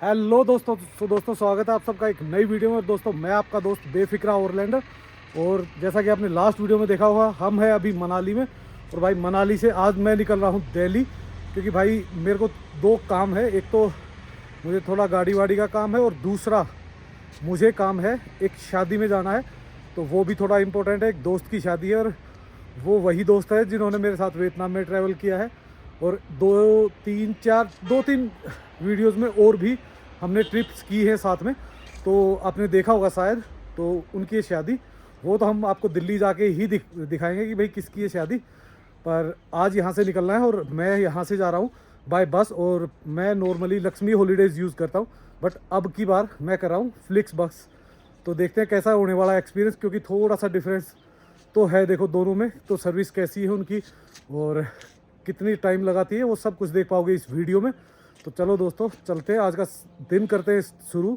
Hello दोस्तों, दोस्तों स्वागत है आप सबका एक नई वीडियो में। दोस्तों मैं आपका दोस्त बेफिक्रा ओवरलैंडर। और जैसा कि आपने लास्ट वीडियो में देखा होगा, हम हैं अभी मनाली में। और भाई मनाली से आज मैं निकल रहा हूँ दिल्ली, क्योंकि भाई मेरे को दो काम है। एक तो मुझे थोड़ा गाड़ी वाड़ी का काम है, और दूसरा मुझे काम है एक शादी में जाना है। तो वो भी थोड़ा इम्पोर्टेंट है, एक दोस्त की शादी है। और वो वही दोस्त है जिन्होंने मेरे साथ वियतनाम में ट्रैवल किया है। और दो तीन वीडियोस में और भी हमने ट्रिप्स की है साथ में, तो आपने देखा होगा शायद। तो उनकी ये शादी, वो तो हम आपको दिल्ली जाके ही दिखाएंगे कि भाई किसकी है शादी। पर आज यहाँ से निकलना है, और मैं यहाँ से जा रहा हूँ बाय बस। और मैं नॉर्मली लक्ष्मी हॉलीडेज़ यूज़ करता हूँ, बट अब की बार मैं कर रहा हूँ फ्लिक्स बस। तो देखते हैं कैसा होने वाला एक्सपीरियंस, क्योंकि थोड़ा सा डिफरेंस तो है देखो दोनों में। तो सर्विस कैसी है उनकी और कितनी टाइम लगाती है, वो सब कुछ देख पाओगे इस वीडियो में। तो चलो दोस्तों चलते हैं, आज का दिन करते हैं शुरू,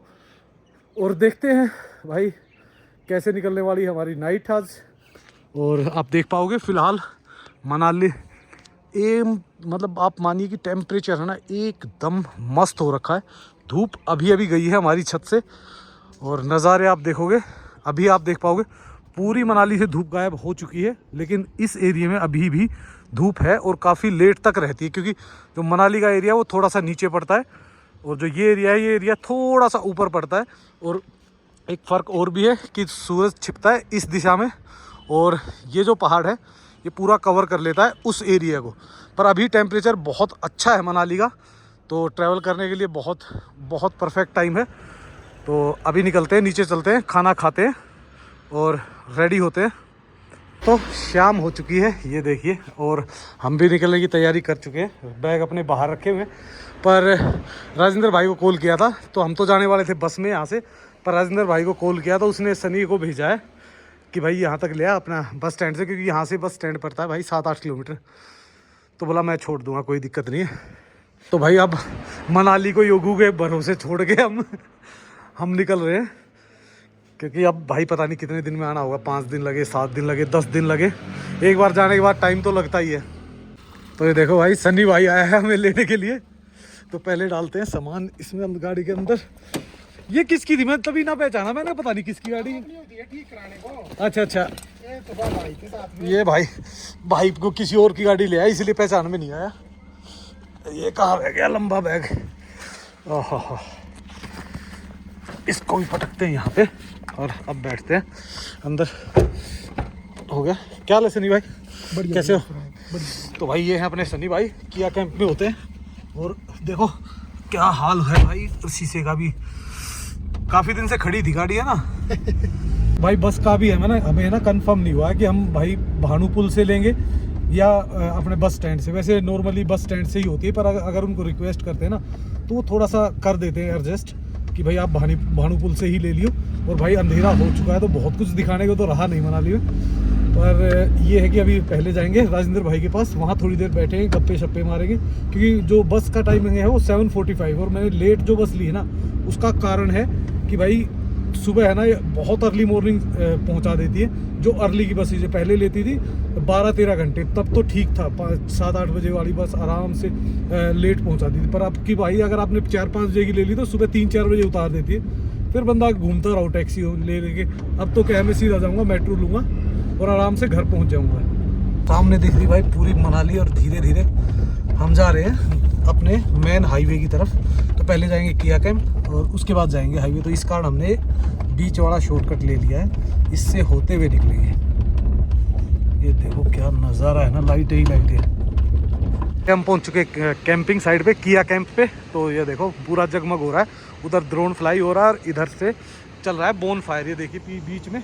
और देखते हैं भाई कैसे निकलने वाली हमारी नाइट आज। और आप देख पाओगे फ़िलहाल मनाली मतलब आप मानिए कि टेम्परेचर है ना एकदम मस्त हो रखा है। धूप अभी अभी गई है हमारी छत से, और नज़ारे आप देखोगे, अभी आप देख पाओगे पूरी मनाली से धूप गायब हो चुकी है। लेकिन इस एरिया में अभी भी धूप है, और काफ़ी लेट तक रहती है, क्योंकि जो मनाली का एरिया वो थोड़ा सा नीचे पड़ता है, और जो ये एरिया है ये एरिया थोड़ा सा ऊपर पड़ता है। और एक फ़र्क और भी है कि सूरज छिपता है इस दिशा में, और ये जो पहाड़ है ये पूरा कवर कर लेता है उस एरिया को। पर अभी टेम्परेचर बहुत अच्छा है मनाली का, तो ट्रैवल करने के लिए बहुत बहुत परफेक्ट टाइम है। तो अभी निकलते हैं, नीचे चलते हैं, खाना खाते हैं और रेडी होते हैं। तो शाम हो चुकी है ये देखिए, और हम भी निकलने की तैयारी कर चुके हैं। बैग अपने बाहर रखे हुए हैं। पर राजेंद्र भाई को कॉल किया था, तो हम तो जाने वाले थे बस में यहाँ से। पर राजेंद्र भाई को कॉल किया तो उसने सनी को भेजा है कि भाई यहाँ तक ले आ अपना बस स्टैंड से, क्योंकि यहाँ से बस स्टैंड पड़ता है भाई 7-8 किलोमीटर। तो बोला मैं छोड़ दूँगा, कोई दिक्कत नहीं है। तो भाई अब मनाली को योगू के भरोसे छोड़ के हम निकल रहे हैं, क्योंकि अब भाई पता नहीं कितने दिन में आना होगा। 5 दिन लगे, 7 दिन लगे, 10 दिन लगे। एक बार जाने के बाद टाइम तो लगता ही है। तो ये देखो भाई सन्नी भाई आया है हमें लेने के लिए। तो पहले डालते हैं सामान इसमें हम गाड़ी के अंदर। ये किसकी थी, मैं तभी ना पहचाना मैंने, पता नहीं किसकी गाड़ी। ठीक कराने को। अच्छा ये तो भाई के साथ में। ये भाई को किसी और की गाड़ी ले आया, इसलिए पहचान में नहीं आया। ये कहाँ रह गया लंबा बैग। ओहो, इसको भी पटकते हैं यहाँ पे, और अब बैठते हैं अंदर। हो गया क्या हाल है सनी भाई, कैसे हो? तो भाई ये हैं अपने सनी भाई, किया कैंप में होते हैं। और देखो क्या हाल है भाई, शीशे का भी काफ़ी दिन से खड़ी थी गाड़ी है ना। भाई बस का भी है, मैंने हमें ना कंफर्म नहीं हुआ है कि हम भाई भानुपुल से लेंगे या अपने बस स्टैंड से। वैसे नॉर्मली बस स्टैंड से ही होती है, पर अगर उनको रिक्वेस्ट करते हैं ना तो वो थोड़ा सा कर देते हैं एडजस्ट कि भाई आप भानुपुल से ही ले लियो। और भाई अंधेरा हो चुका है, तो बहुत कुछ दिखाने को तो रहा नहीं मनाली में। पर ये है कि अभी पहले जाएंगे राजेंद्र भाई के पास, वहाँ थोड़ी देर बैठेंगे, गप्पे शप्पे मारेंगे। क्योंकि जो बस का टाइमिंग है वो 7:45, और मैंने लेट जो बस ली है ना उसका कारण है कि भाई सुबह है ना ये बहुत अर्ली मॉर्निंग पहुंचा देती है। जो अर्ली की बस जो पहले लेती थी 12-13 घंटे, तब तो ठीक था। 7-8 बजे वाली बस आराम से लेट पहुंचाती थी। पर अब की भाई अगर आपने 4-5 बजे की ले ली तो सुबह 3-4 बजे उतार देती है। फिर बंदा घूमता रहो टैक्सी ले लेके। अब तो क्या है, मैं सीधा जाऊँगा, मेट्रो लूँगा और आराम से घर पहुँच जाऊँगा। सामने दिख रही भाई पूरी मनाली, और धीरे धीरे हम जा रहे हैं अपने मेन हाईवे की तरफ। तो पहले जाएंगे किया कैंप और उसके बाद जाएंगे हाईवे। तो इस कारण हमने बीच वाला शॉर्टकट ले लिया है, इससे होते हुए निकलेंगे। ये देखो क्या नज़ारा है ना, लाइटें ही लाइटें। हम पहुंच चुके कैंपिंग साइड पे, किया कैंप पे। तो ये देखो पूरा जगमग हो रहा है, उधर ड्रोन फ्लाई हो रहा है, और इधर से चल रहा है बोन फायर। ये देखिए बीच में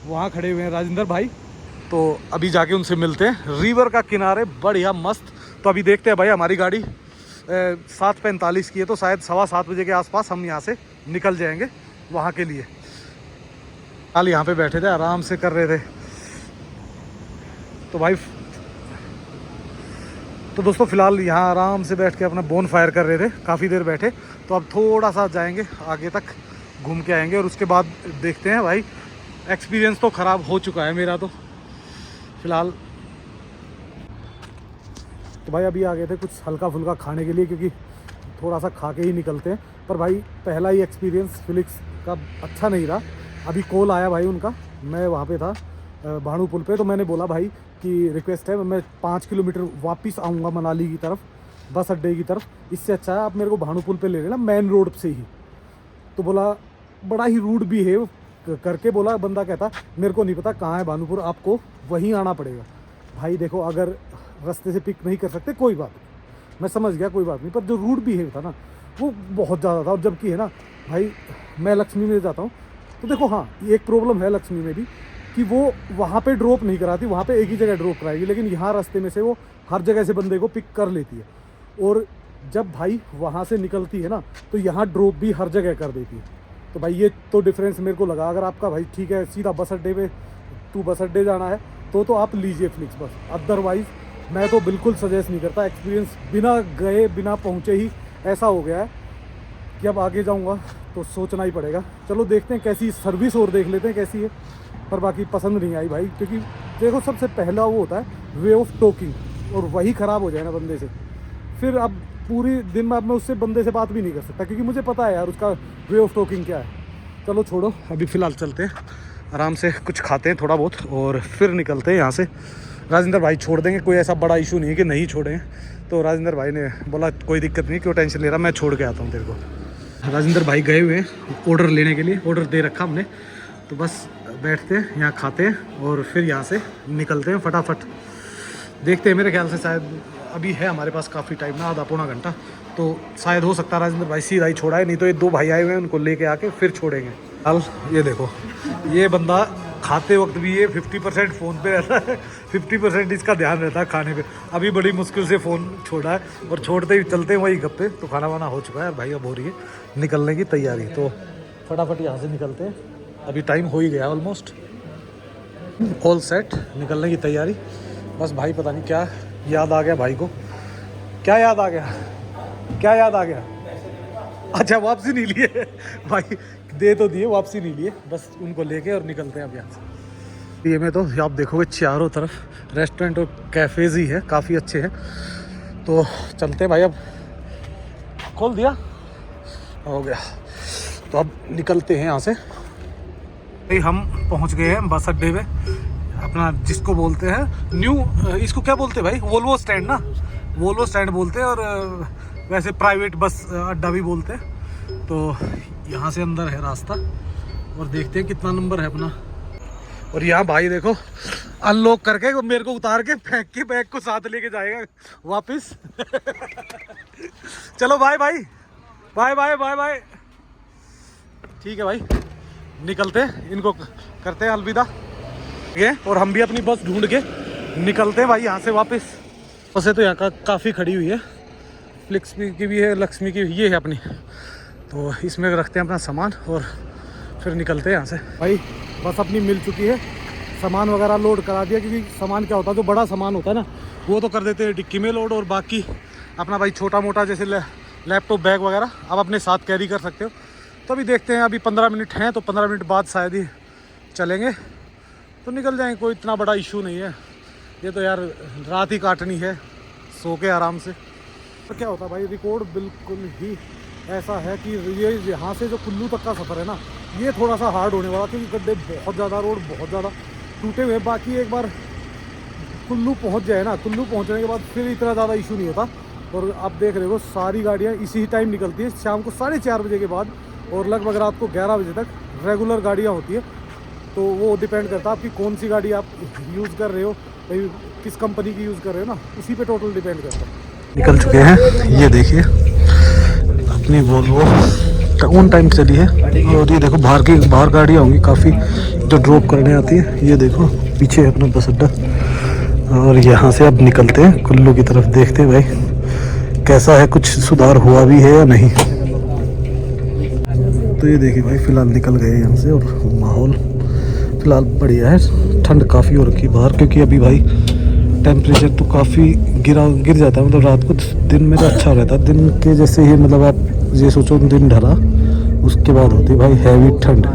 वहाँ खड़े हुए हैं राजेंद्र भाई। तो अभी जाके उनसे मिलते हैं। रिवर का किनारे बढ़िया मस्त। तो अभी देखते हैं भाई, हमारी गाड़ी 7:45 की है, तो शायद 7:15 बजे के आसपास हम यहाँ से निकल जाएंगे वहाँ के लिए। हाल यहाँ पे बैठे थे, आराम से कर रहे थे। तो भाई तो दोस्तों फ़िलहाल यहाँ आराम से बैठ के अपना बोन फायर कर रहे थे, काफ़ी देर बैठे। तो अब थोड़ा सा जाएंगे आगे तक, घूम के आएंगे, और उसके बाद देखते हैं भाई। एक्सपीरियंस तो ख़राब हो चुका है मेरा तो फ़िलहाल। तो भाई अभी आ गए थे कुछ हल्का फुल्का खाने के लिए, क्योंकि थोड़ा सा खा के ही निकलते हैं। पर भाई पहला ही एक्सपीरियंस फिलिक्स का अच्छा नहीं रहा। अभी कॉल आया भाई उनका, मैं वहाँ पे था भाणु पुल पे, तो मैंने बोला भाई कि रिक्वेस्ट है मैं 5 किलोमीटर वापस आऊँगा मनाली की तरफ, बस अड्डे की तरफ, इससे अच्छा है आप मेरे को भाणु पुल पे ले लेना मेन रोड से ही। तो बोला, बड़ा ही रूड बिहेव करके बोला बंदा, कहता मेरे को नहीं पता कहाँ है भानुपुर, आपको वहीं आना पड़ेगा। भाई देखो, अगर रास्ते से पिक नहीं कर सकते कोई बात नहीं, मैं समझ गया कोई बात नहीं, पर जो रूड बिहेव था ना वो बहुत ज़्यादा था। और जबकि है ना भाई, मैं लक्ष्मी में जाता हूँ तो देखो, हाँ एक प्रॉब्लम है लक्ष्मी में भी कि वो वहाँ पे ड्रॉप नहीं कराती, वहाँ पे एक ही जगह ड्रॉप कराएगी, लेकिन यहाँ रास्ते में से वो हर जगह से बंदे को पिक कर लेती है। और जब भाई वहाँ से निकलती है ना तो यहाँ ड्रॉप भी हर जगह कर देती है। तो भाई ये तो डिफरेंस मेरे को लगा। अगर आपका भाई ठीक है सीधा बस अड्डे पे, तू बस अड्डे जाना है तो आप लीजिए फ्लिक्स बस, अदरवाइज़ मैं तो बिल्कुल सजेस्ट नहीं करता। एक्सपीरियंस बिना गए बिना पहुँचे ही ऐसा हो गया है कि अब आगे जाऊँगा तो सोचना ही पड़ेगा। चलो देखते हैं कैसी सर्विस, और देख लेते हैं कैसी है। पर बाकी पसंद नहीं आई भाई, क्योंकि देखो सबसे पहला वो होता है वे ऑफ टॉकिंग, और वही ख़राब हो जाए ना बंदे से, फिर अब पूरी दिन में अब मैं उससे बंदे से बात भी नहीं कर सकता, क्योंकि मुझे पता है यार उसका वे ऑफ टॉकिंग क्या है। चलो छोड़ो, अभी फ़िलहाल चलते हैं, आराम से कुछ खाते हैं थोड़ा बहुत और फिर निकलते हैं यहाँ से। राजेंद्र भाई छोड़ देंगे, कोई ऐसा बड़ा इशू नहीं है कि नहीं छोड़ेंगे। तो राजेंद्र भाई ने बोला कोई दिक्कत नहीं, क्यों टेंशन ले रहा, मैं छोड़ के आता हूँ तेरे को। राजेंद्र भाई गए हुए हैं ऑर्डर लेने के लिए, ऑर्डर दे रखा हमने, तो बस बैठते हैं यहाँ, खाते हैं और फिर यहाँ से निकलते हैं फटाफट। देखते हैं, मेरे ख्याल से शायद अभी है हमारे पास काफ़ी टाइम ना, आधा पौना घंटा, तो शायद हो सकता है राजेंद्र भाई सीधा ही छोड़ा है, नहीं तो ये 2 भाई आए हुए हैं, उनको लेके आके फिर छोड़ेंगे। हाल ये देखो, ये बंदा खाते वक्त भी ये 50% फ़ोन पे रहता है, 50% इसका ध्यान रहता है खाने पे। अभी बड़ी मुश्किल से फ़ोन छोड़ा है, और छोड़ते ही चलते हैं वही गप्पे। तो खाना वाना हो चुका है भाई, अब हो रही है निकलने की तैयारी, तो फटाफट यहाँ से निकलते हैं। अभी टाइम हो ही गया ऑलमोस्ट, ऑल सेट, निकलने की तैयारी। बस भाई पता नहीं क्या याद आ गया भाई को, क्या याद आ गया, क्या याद आ गया? अच्छा वापसी नहीं लिए भाई, दे तो दिए, वापसी नहीं लिए, बस उनको लेके और निकलते हैं अब यहाँ से। ये में तो आप देखोगे चारों तरफ रेस्टोरेंट और कैफ़ेज़ ही है, काफ़ी अच्छे हैं। तो चलते हैं भाई, अब खोल दिया, हो गया, तो अब निकलते हैं यहाँ से। भाई हम पहुँच गए हैं बस अड्डे पे अपना, जिसको बोलते हैं न्यू, इसको क्या बोलते हैं भाई, वोल्वो स्टैंड ना, वोल्वो स्टैंड बोलते हैं, और वैसे प्राइवेट बस अड्डा भी बोलते हैं। तो यहाँ से अंदर है रास्ता, और देखते हैं कितना नंबर है अपना। और यहाँ भाई देखो अनलॉक करके मेरे को उतार के फेंक के बैग को साथ लेके जाएगा वापस चलो bye bye bye bye bye bye, ठीक है भाई, निकलते हैं, इनको करते हैं अलविदा। ये और हम भी अपनी बस ढूंढ के निकलते हैं भाई यहाँ से वापस। बसें तो यहाँ का काफ़ी खड़ी हुई है, फ्लिक्स की भी है, लक्ष्मी की ये है अपनी, तो इसमें रखते हैं अपना सामान और फिर निकलते हैं यहाँ से। भाई बस अपनी मिल चुकी है, सामान वगैरह लोड करा दिया, क्योंकि सामान क्या होता है, जो बड़ा सामान होता है ना वो तो कर देते हैं डिक्की में लोड, और बाकी अपना भाई छोटा मोटा जैसे लैपटॉप बैग वगैरह आप अपने साथ कैरी कर सकते हो। तो अभी देखते हैं, अभी 15 मिनट हैं, तो 15 मिनट बाद शायद ही चलेंगे तो निकल जाएंगे, कोई इतना बड़ा इशू नहीं है। ये तो यार रात ही काटनी है सो के आराम से। तो क्या होता है भाई, रिकॉर्ड बिल्कुल ही ऐसा है कि ये यहाँ से जो कुल्लू तक का सफ़र है ना, ये थोड़ा सा हार्ड होने वाला, क्योंकि गड्ढे बहुत ज़्यादा, रोड बहुत ज़्यादा टूटे हुए हैं। बाकी एक बार कुल्लू पहुँच जाए ना, कुल्लू पहुँचने के बाद फिर इतना ज़्यादा इशू नहीं होता। और आप देख रहे हो सारी गाड़ियाँ इसी टाइम निकलती हैं, शाम को 4:30 बजे के बाद, और लगभग रात को 11 बजे तक रेगुलर गाड़ियाँ होती है। तो वो डिपेंड करता है आपकी कौन सी गाड़ी आप यूज़ कर रहे हो, भाई किस कंपनी की यूज़ कर रहे हो ना, उसी पे टोटल डिपेंड करता है। निकल चुके हैं, ये देखिए अपनी वोल्वो ऑन टाइम चली है, और ये देखो बाहर गाड़ियाँ होंगी काफ़ी जो ड्रॉप करने आती है। ये देखो पीछे है अपना बस अड्डा, और यहाँ से अब निकलते हैं कुल्लू की तरफ। देखते हैं भाई कैसा है, कुछ सुधार हुआ भी है या नहीं। तो ये देखिए भाई फ़िलहाल निकल गए यहाँ से, और माहौल फ़िलहाल बढ़िया है। ठंड काफ़ी हो रखी है बाहर, क्योंकि अभी भाई टेम्परेचर तो काफ़ी गिर जाता है, मतलब रात को, दिन में तो अच्छा रहता है, दिन के जैसे ही, मतलब आप ये सोचो दिन ढला उसके बाद होती है भाई हैवी ठंड।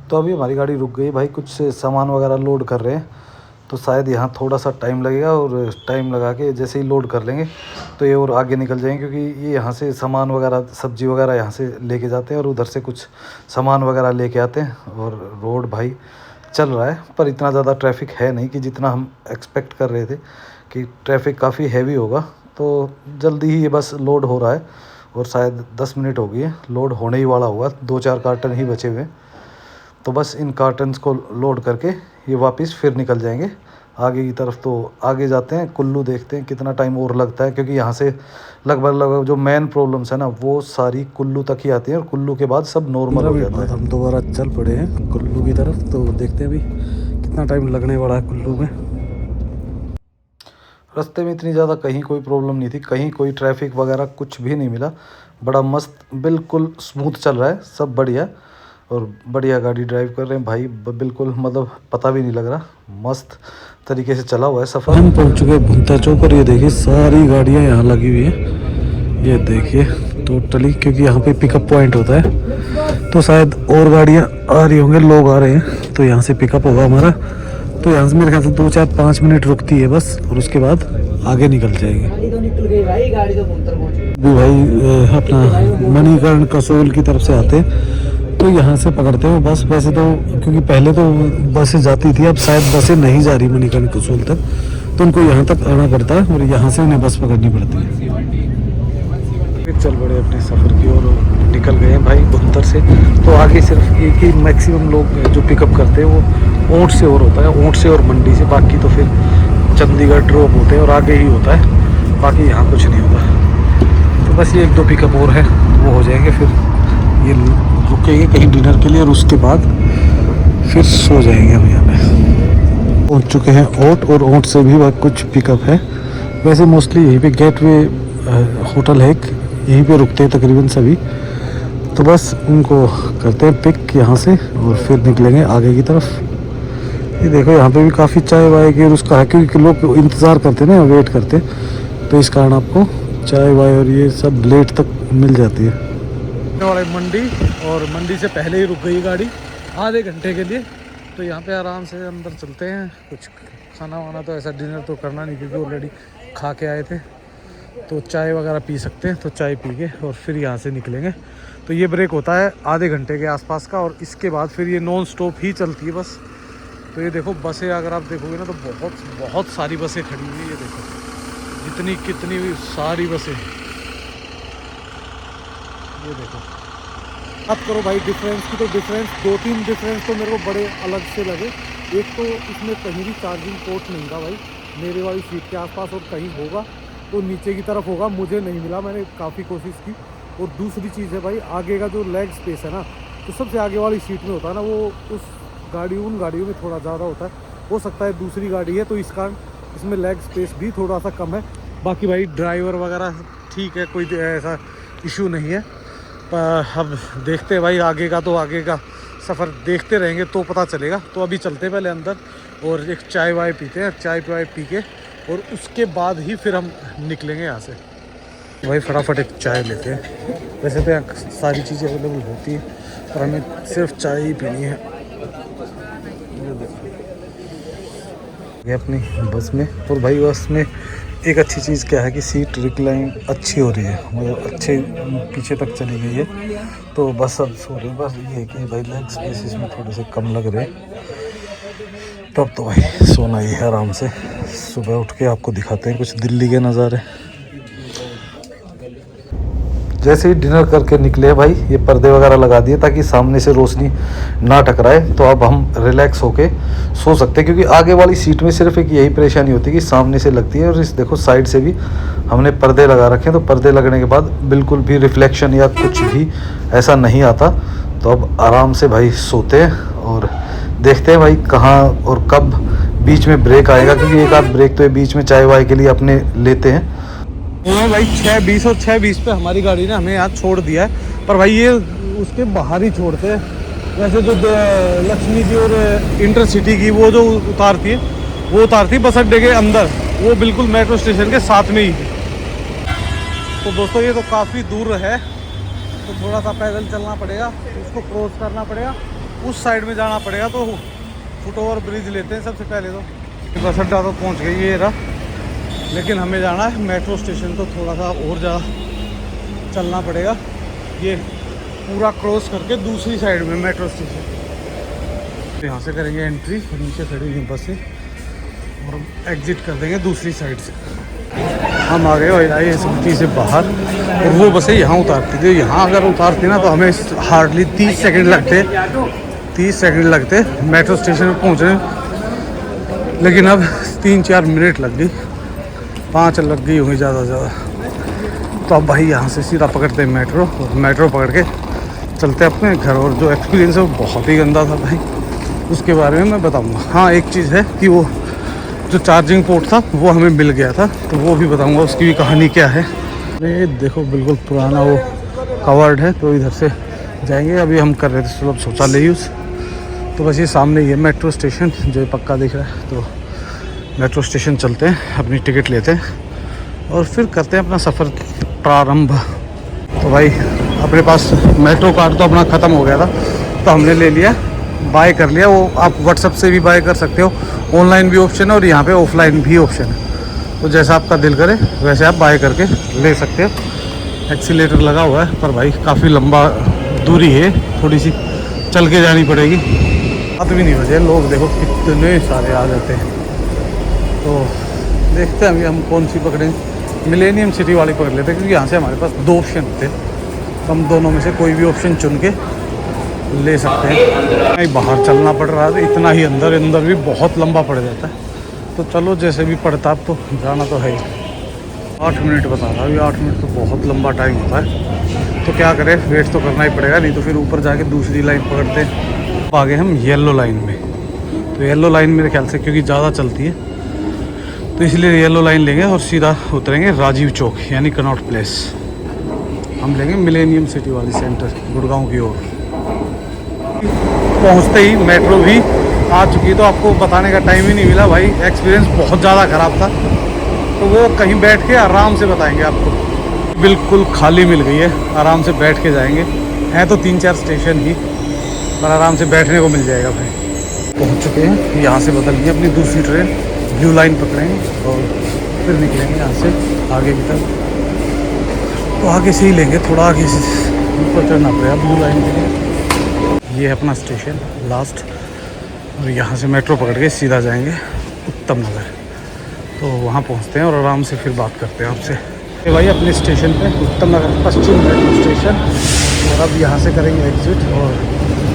तो अभी हमारी गाड़ी रुक गई भाई, कुछ सामान वगैरह लोड कर रहे हैं, तो शायद यहाँ थोड़ा सा टाइम लगेगा, और टाइम लगा के जैसे ही लोड कर लेंगे तो ये और आगे निकल जाएंगे, क्योंकि ये यहाँ से सामान वगैरह सब्जी वगैरह यहाँ से लेके जाते हैं और उधर से कुछ सामान वगैरह लेके आते हैं। और रोड भाई चल रहा है, पर इतना ज़्यादा ट्रैफिक है नहीं कि जितना हम एक्सपेक्ट कर रहे थे कि ट्रैफिक काफ़ी हैवी होगा। तो जल्दी ही ये बस लोड हो रहा है, और शायद 10 मिनट हो गई है, लोड होने ही वाला होगा, 2-4 कार्टन ही बचे हुए हैं। तो बस इन कार्टन्स को लोड करके ये वापस फिर निकल जाएंगे आगे की तरफ। तो आगे जाते हैं, कुल्लू देखते हैं कितना टाइम और लगता है, क्योंकि यहाँ से लगभग जो मेन प्रॉब्लम्स है ना वो सारी कुल्लू तक ही आती हैं, और कुल्लू के बाद सब नॉर्मल हो जाता है। हम दोबारा चल पड़े हैं कुल्लू की तरफ, तो देखते हैं अभी कितना टाइम लगने वाला है कुल्लू में। रास्ते में इतनी ज़्यादा कहीं कोई प्रॉब्लम नहीं थी, कहीं कोई ट्रैफिक वगैरह कुछ भी नहीं मिला, बड़ा मस्त बिल्कुल स्मूथ चल रहा है, सब बढ़िया, और बढ़िया गाड़ी ड्राइव कर रहे हैं भाई, बिल्कुल मतलब पता भी नहीं लग रहा, मस्त तरीके से चला हुआ है सफ़र। हम पहुंच चुके भुंता चौक, और ये देखिए सारी गाड़ियां यहाँ लगी हुई हैं, ये देखिए टोटली, क्योंकि यहाँ पे पिकअप पॉइंट होता है, तो शायद और गाड़ियां आ रही होंगे, लोग आ रहे हैं, तो यहाँ से पिकअप होगा हमारा। तो यहाँ से मेरे ख्याल से 2-4-5 मिनट रुकती है बस, और उसके बाद आगे निकल जाएंगे। भाई अपना मणिकर्ण कसोल की तरफ से आते हैं, तो यहाँ से पकड़ते हैं बस। वैसे तो क्योंकि पहले तो बसें जाती थी, अब शायद बसें नहीं जा रही मणिकर्ण कसोल तक, तो उनको यहाँ तक आना पड़ता है, और यहाँ से उन्हें बस पकड़नी पड़ती है। चल बड़े अपने सफ़र की ओर निकल गए हैं भाई भुंतर से। तो आगे सिर्फ एक ही मैक्सिमम लोग जो पिकअप करते हैं वो ऊँट से और होता है, ऊँट से और मंडी से, बाकी तो फिर चंडीगढ़ ड्रॉप होते हैं और आगे ही होता है, बाकी यहाँ कुछ नहीं होता। तो बस ये 1-2 पिकअप और है, वो हो जाएंगे, फिर ये रुकेंगे कहीं डिनर के लिए, और उसके बाद फिर सो जाएंगे हम यहाँ पे। पहुँच चुके हैं ओट, और ओट से भी कुछ पिकअप है। वैसे मोस्टली यहीं पे गेटवे होटल है, यहीं पे रुकते हैं तकरीबन सभी, तो बस उनको करते हैं पिक यहाँ से, और फिर निकलेंगे आगे की तरफ। ये देखो यहाँ पे भी काफ़ी चाय वाय की और उसका है, क्योंकि लोग इंतज़ार करते हैं ना, वेट करते, तो इस कारण आपको चाय वाय और ये सब लेट तक मिल जाती है। वाले मंडी, और मंडी से पहले ही रुक गई गाड़ी आधे घंटे के लिए, तो यहाँ पे आराम से अंदर चलते हैं। कुछ खाना वाना तो ऐसा डिनर तो करना नहीं, क्योंकि ऑलरेडी खा के आए थे, तो चाय वगैरह पी सकते हैं, तो चाय पी के और फिर यहाँ से निकलेंगे। तो ये ब्रेक होता है आधे घंटे के आसपास का, और इसके बाद फिर ये नॉन स्टॉप ही चलती है बस। तो ये देखो बसें, अगर आप देखोगे ना तो बहुत सारी बसें खड़ी हुई है, ये देखो कितनी सारी बसें, ये देखो। बात करो भाई डिफरेंस की, तो डिफरेंस 2-3 डिफरेंस तो मेरे को बड़े अलग से लगे। एक तो इसमें कहीं भी चार्जिंग पोर्ट नहीं था भाई, मेरे वाली सीट के आसपास, और कहीं होगा तो नीचे की तरफ होगा, मुझे नहीं मिला, मैंने काफ़ी कोशिश की। और दूसरी चीज़ है भाई, आगे का जो लेग स्पेस है ना, तो सबसे आगे वाली सीट में होता है ना, वो उन गाड़ियों में थोड़ा ज़्यादा होता है। हो सकता है दूसरी गाड़ी है तो इस कारण इसमें लेग स्पेस भी थोड़ा सा कम है। बाकी भाई ड्राइवर वगैरह ठीक है, कोई ऐसा इशू नहीं है। पर अब देखते हैं भाई, आगे का सफ़र देखते रहेंगे तो पता चलेगा। तो अभी चलते पहले अंदर, और एक चाय वाय पीते हैं, चाय पी के, और उसके बाद ही फिर हम निकलेंगे यहाँ से। भाई फटाफट एक चाय लेते हैं। वैसे तो यहाँ सारी चीज़ें अवेलेबल होती है, पर हमें सिर्फ चाय ही पीनी है। ये अपनी बस में, और भाई बस में एक अच्छी चीज़ क्या है कि सीट रिक्लाइन अच्छी हो रही है, मतलब अच्छे पीछे तक चली गई है, तो बस अब सो रही है। बस ये है कि भाई लेग स्पेस इसमें थोड़े से कम लग रहे हैं, तब तो भाई सोना ही है आराम से। सुबह उठ के आपको दिखाते हैं कुछ दिल्ली के नज़ारे। जैसे ही डिनर करके निकले भाई, ये पर्दे वगैरह लगा दिए ताकि सामने से रोशनी ना टकराए, तो अब हम रिलैक्स होके सो सकते हैं। क्योंकि आगे वाली सीट में सिर्फ एक यही परेशानी होती है कि सामने से लगती है, और इस देखो साइड से भी हमने पर्दे लगा रखे हैं, तो पर्दे लगने के बाद बिल्कुल भी रिफ्लेक्शन या कुछ भी ऐसा नहीं आता। तो अब आराम से भाई सोते हैं, और देखते हैं भाई कहाँ और कब बीच में ब्रेक आएगा, क्योंकि एक आध ब्रेक तो ये बीच में चाय वाय के लिए अपने लेते हैं। हाँ भाई 6:20 और 6:20 पे हमारी गाड़ी ने हमें यहाँ छोड़ दिया है, पर भाई ये उसके बाहर ही छोड़ते हैं। वैसे जो लक्ष्मी जी और इंटरसिटी की वो जो उतारती है, वो उतारती बस अड्डे के अंदर, वो बिल्कुल मेट्रो स्टेशन के साथ में ही। तो दोस्तों ये तो काफ़ी दूर है, तो थोड़ा सा पैदल चलना पड़ेगा, उसको क्रॉस करना पड़ेगा, उस साइड में जाना पड़ेगा, तो फुट ओवर ब्रिज लेते हैं सबसे पहले। तो बस अड्डा तो पहुँच गई ये रहा, लेकिन हमें जाना है मेट्रो स्टेशन, तो थोड़ा सा और ज़्यादा चलना पड़ेगा। ये पूरा क्रॉस करके दूसरी साइड में मेट्रो स्टेशन, तो यहाँ से करेंगे एंट्री, नीचे खड़ी हैं बसें और एग्जिट कर देंगे दूसरी साइड से। हम आ गए ISBT से बाहर, और वो बसें यहाँ उतारती थी। यहाँ अगर उतारती ना तो हमें हार्डली 30 सेकंड लगते मेट्रो स्टेशन में पहुँचने, लेकिन अब 3-4 मिनट लग गई, 5 लग गई होंगी ज़्यादा से ज़्यादा। तो अब भाई यहाँ से सीधा पकड़ते हैं मेट्रो, और मेट्रो पकड़ के चलते अपने घर। और जो एक्सपीरियंस है वो बहुत ही गंदा था भाई, उसके बारे में मैं बताऊँगा। हाँ, एक चीज़ है कि वो जो चार्जिंग पोर्ट था वो हमें मिल गया था, तो वो भी बताऊंगा, उसकी भी कहानी क्या है। ये देखो बिल्कुल पुराना वो कवर्ड है, तो इधर से जाएंगे। अभी हम कर रहे थे सुलभ शौचालय यूज़, तो बस ये सामने ये मेट्रो स्टेशन जो पक्का दिख रहा है। तो मेट्रो स्टेशन चलते हैं, अपनी टिकट लेते हैं और फिर करते हैं अपना सफ़र प्रारंभ। तो भाई अपने पास मेट्रो कार्ड तो अपना ख़त्म हो गया था, तो हमने ले लिया, बाय कर लिया। वो आप व्हाट्सएप से भी बाय कर सकते हो, ऑनलाइन भी ऑप्शन है और यहाँ पे ऑफलाइन भी ऑप्शन है। तो जैसा आपका दिल करे वैसे आप बाय करके ले सकते हो। एक्सीलेटर लगा हुआ है, पर भाई काफ़ी लंबा दूरी है, थोड़ी सी चल के जानी पड़ेगी। हाथ भी नहीं बजे, लोग देखो कितने सारे आ जाते हैं। तो देखते हैं अभी हम कौन सी पकड़ें। मिलेनियम सिटी वाली पकड़ लेते हैं, क्योंकि यहाँ से हमारे पास 2 ऑप्शन थे, तो हम दोनों में से कोई भी ऑप्शन चुन के ले सकते हैं। नहीं, बाहर चलना पड़ रहा है, इतना ही अंदर भी बहुत लंबा पड़ जाता है। तो चलो जैसे भी पड़ता, अब तो जाना तो है ही। 8 मिनट बता रहा, अभी 8 मिनट तो बहुत लंबा टाइम होता है। तो क्या करें, वेट तो करना ही पड़ेगा, नहीं तो फिर ऊपर जाके दूसरी लाइन पकड़ते हैं। आ गए हम येलो लाइन में। तो येलो लाइन मेरे ख्याल से क्योंकि ज़्यादा चलती है, तो इसलिए येलो लाइन लेंगे और सीधा उतरेंगे राजीव चौक यानी कनॉट प्लेस। हम लेंगे मिलेनियम सिटी वाली सेंटर, गुड़गांव की ओर। पहुंचते ही मेट्रो भी आ चुकी, तो आपको बताने का टाइम ही नहीं मिला भाई, एक्सपीरियंस बहुत ज़्यादा ख़राब था। तो वो कहीं बैठ के आराम से बताएंगे आपको। बिल्कुल खाली मिल गई है, आराम से बैठ के जाएंगे। हैं तो 3-4 स्टेशन ही, पर आराम से बैठने को मिल जाएगा भाई। पहुंच चुके हैं, यहाँ से बदलेंगे अपनी दूसरी ट्रेन, ब्लू लाइन पकड़ेंगे और फिर निकलेंगे यहाँ से आगे की तरफ। तो आगे से ही लेंगे, थोड़ा आगे से ऊपर चढ़ना पड़ेगा ब्लू लाइन के लिए। ये है अपना स्टेशन लास्ट, और यहाँ से मेट्रो पकड़ के सीधा जाएंगे उत्तम नगर। तो वहाँ पहुँचते हैं और आराम से फिर बात करते हैं आपसे। ये भाई अपने स्टेशन पे उत्तम नगर पश्चिम मेट्रो स्टेशन, और अब यहाँ से करेंगे एग्जिट, और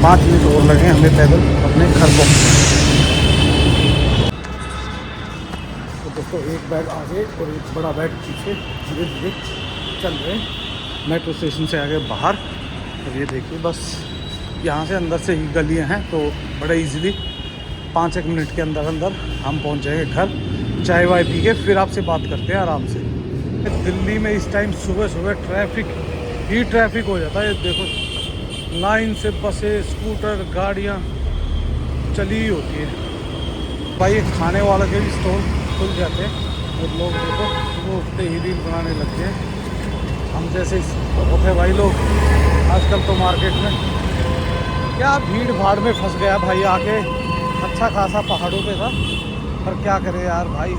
5 मिनट और लगे हमें पैदल अपने घर पहुँचने। तो दोस्तों एक बैग आगे और एक बड़ा बैग पीछे धीरे धीरे चल रहे हैं मेट्रो स्टेशन से आगे बाहर। और ये देखिए बस यहाँ से अंदर से ही गलियाँ हैं, तो बड़ा इजीली 5-1 मिनट के अंदर हम पहुँच जाएंगे घर। चाय वाय पी के फिर आपसे बात करते हैं आराम से। दिल्ली में इस टाइम सुबह ट्रैफिक ही ट्रैफिक हो जाता है। देखो लाइन से बसें, स्कूटर, गाड़ियाँ चली ही होती है भाई। खाने वाले के भी स्टॉल खुल जाते हैं और लोग देखो सुबह उठते ही रील बनाने लगते हैं। हम जैसे बहुत है भाई लोग आजकल तो मार्केट में, क्या भीड़ भाड़ में फंस गया भाई आके। अच्छा खासा पहाड़ों पे था, पर क्या करें यार भाई,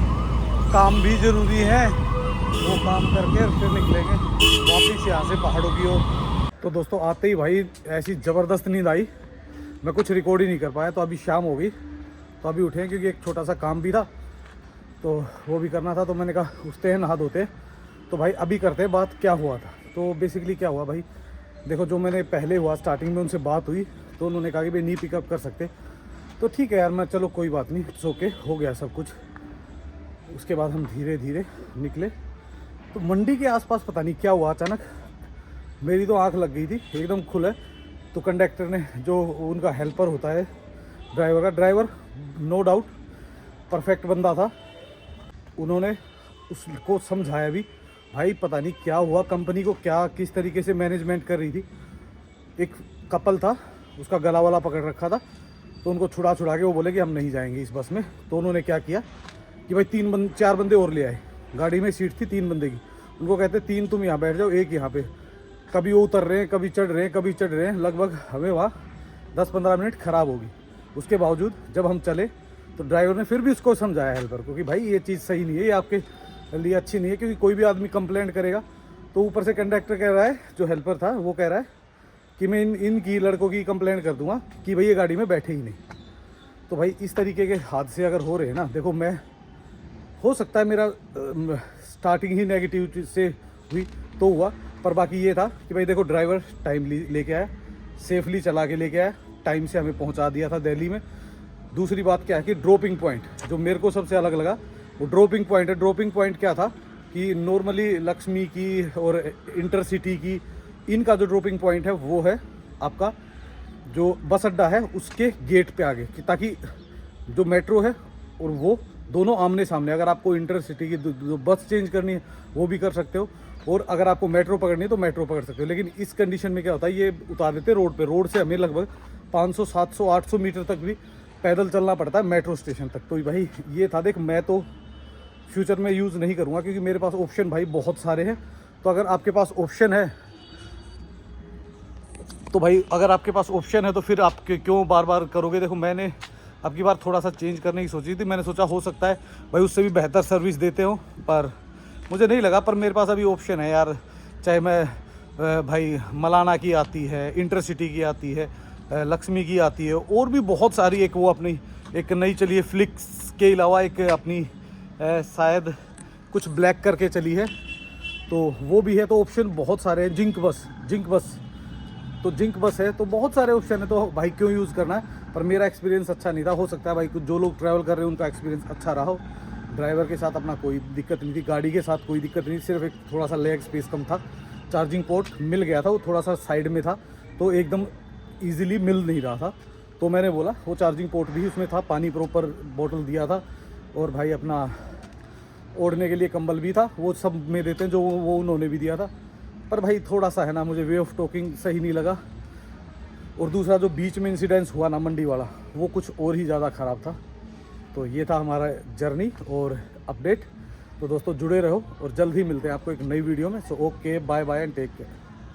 काम भी ज़रूरी है। वो काम करके फिर निकलेंगे वापस यहाँ से पहाड़ों की ओर। तो दोस्तों आते ही भाई ऐसी ज़बरदस्त नींद आई, मैं कुछ रिकॉर्ड ही नहीं कर पाया। तो अभी शाम हो गई, तो अभी उठे क्योंकि एक छोटा सा काम भी था, तो वो भी करना था। तो मैंने कहा उठते हैं, नहा धोते। तो भाई अभी करते हैं बात क्या हुआ था। तो बेसिकली क्या हुआ भाई, देखो जो मैंने पहले हुआ स्टार्टिंग में उनसे बात हुई, तो उन्होंने कहा कि भाई नहीं पिकअप कर सकते। तो ठीक है यार, मैं चलो कोई बात नहीं, इट्स ओके, हो गया सब कुछ। उसके बाद हम धीरे धीरे निकले। तो मंडी के आसपास पता नहीं क्या हुआ, अचानक मेरी तो आंख लग गई थी एकदम खुले। तो कंडक्टर ने, जो उनका हेल्पर होता है ड्राइवर का, ड्राइवर नो डाउट परफेक्ट बंदा था, उन्होंने उसको समझाया भी भाई पता नहीं क्या हुआ, कंपनी को क्या किस तरीके से मैनेजमेंट कर रही थी। एक कपल था, उसका गला वाला पकड़ रखा था, तो उनको छुड़ा के वो बोले कि हम नहीं जाएंगे इस बस में। तो उन्होंने क्या किया कि भाई 4 बंदे और ले आए। गाड़ी में सीट थी 3 बंदे की, उनको कहते 3 तुम यहाँ बैठ जाओ, 1 यहाँ पे। कभी वो उतर रहे हैं, कभी चढ़ रहे हैं, कभी चढ़ रहे हैं। लगभग हमें वहाँ 10-15 मिनट ख़राब होगी। उसके बावजूद जब हम चले तो ड्राइवर ने फिर भी उसको समझाया हेल्पर को कि भाई ये चीज़ सही नहीं है, ये आपके लिए अच्छी नहीं है, क्योंकि कोई भी आदमी कंप्लेंट करेगा तो ऊपर से कंडक्टर कह रहा है, जो हेल्पर था वो कह रहा है कि मैं इनकी लड़कों की कंप्लेंट कर दूंगा कि भाई ये गाड़ी में बैठे ही नहीं। तो भाई इस तरीके के हादसे अगर हो रहे हैं ना, देखो मैं हो सकता है मेरा स्टार्टिंग ही नेगेटिव से हुई तो हुआ, पर बाकी ये था कि भाई देखो ड्राइवर टाइम लेके आया, सेफली चला के लेके आया, टाइम से हमें पहुंचा दिया था दिल्ली में। दूसरी बात क्या है कि ड्रॉपिंग पॉइंट जो मेरे को सबसे अलग लगा वो ड्रॉपिंग पॉइंट है। ड्रॉपिंग पॉइंट क्या था कि नॉर्मली लक्ष्मी की और इंटरसिटी की इनका जो ड्रॉपिंग पॉइंट है वो है आपका जो बस अड्डा है उसके गेट पे आगे, कि ताकि जो मेट्रो है और वो दोनों आमने सामने, अगर आपको इंटरसिटी की जो बस चेंज करनी है वो भी कर सकते हो, और अगर आपको मेट्रो पकड़नी है तो मेट्रो पकड़ सकते हो। लेकिन इस कंडीशन में क्या होता है, ये उतार देते रोड पे, रोड से हमें लगभग 500 700 800 मीटर तक भी पैदल चलना पड़ता है मेट्रो स्टेशन तक। तो भाई ये था, देख मैं तो फ्यूचर में यूज़ नहीं करूँगा क्योंकि मेरे पास ऑप्शन भाई बहुत सारे हैं। तो अगर आपके पास ऑप्शन है तो फिर आप क्यों बार बार करोगे। देखो मैंने अब की बार थोड़ा सा चेंज करने की सोची थी, मैंने सोचा हो सकता है भाई उससे भी बेहतर सर्विस देते हो, पर मुझे नहीं लगा। पर मेरे पास अभी ऑप्शन है यार, चाहे मैं भाई मलाना की आती है, इंटरसिटी की आती है, लक्ष्मी की आती है, और भी बहुत सारी, एक वो अपनी एक नई चली है फ्लिक्स के अलावा एक अपनी शायद कुछ ब्लैक करके चली है, तो वो भी है। तो ऑप्शन बहुत सारे हैं। जिंक बस है, तो बहुत सारे ऑप्शन है, तो भाई क्यों यूज़ करना है। पर मेरा एक्सपीरियंस अच्छा नहीं था। हो सकता है भाई कुछ जो लोग ट्रैवल कर रहे हैं उनका एक्सपीरियंस अच्छा रहा हो। ड्राइवर के साथ अपना कोई दिक्कत नहीं थी, गाड़ी के साथ कोई दिक्कत नहीं, सिर्फ एक थोड़ा सा लेग स्पेस कम था। चार्जिंग पोर्ट मिल गया था, वो थोड़ा सा साइड में था तो एकदम ईजिली मिल नहीं रहा था। तो मैंने बोला वो चार्जिंग पोर्ट भी उसमें था, पानी प्रॉपर बोतल दिया था, और भाई अपना ओढ़ने के लिए कंबल भी था, वो सब में देते हैं जो वो उन्होंने भी दिया था। पर भाई थोड़ा सा है ना, मुझे वे ऑफ टॉकिंग सही नहीं लगा। और दूसरा जो बीच में इंसिडेंस हुआ ना मंडी वाला, वो कुछ और ही ज़्यादा ख़राब था। तो ये था हमारा जर्नी और अपडेट। तो दोस्तों जुड़े रहो और जल्द ही मिलते हैं आपको एक नई वीडियो में। So okay, bye bye and take care.